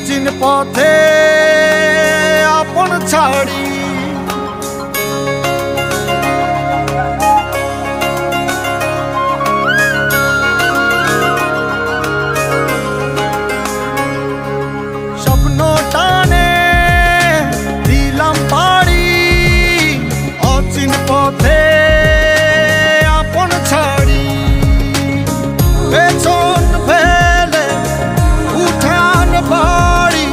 অচিন পথে আপন ছাড়ি স্বপ্ন টানে দিলাম পাড়ি অচিন পথে আপন ছাড়ি পেছন ফেলে উঠান বাড়ি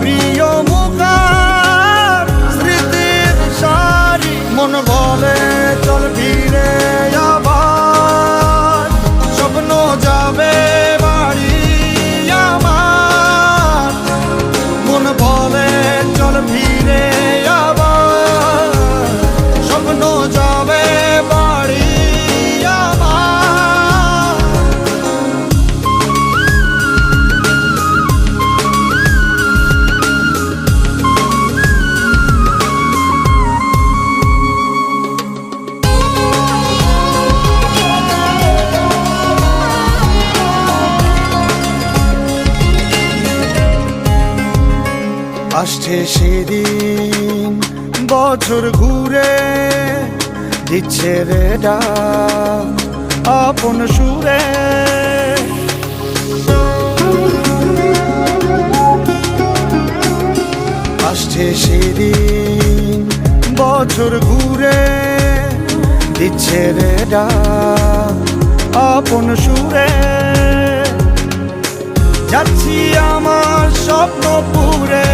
প্রিয় মুখার স্মৃতির সারি মন বলে চল ফিরে আবার স্বপ্ন যাবে বাড়ি আমার মন বলে চল ফিরে আবার স্বপ্ন যাবে বাড়ি আমার আসছে সেদিন বছর ঘুরে দিচ্ছে রে ডাক আপন সুরে আসছে সেদিন বছর ঘুরে দিচ্ছে রে ডাক আপন সুরে যাচ্ছি আমার স্বপ্ন পুরে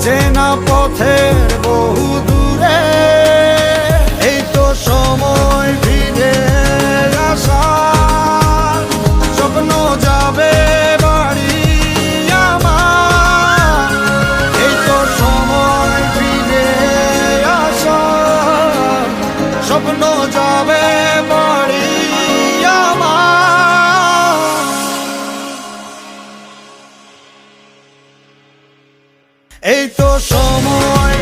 চেনা পথের বহু দূরে এই তো সময় ফিরে আসার স্বপ্ন যাবে বাড়ি আমার এই তো সময় ফিরে আসার স্বপ্ন যাবে বাড়ি আমার এই তো সময়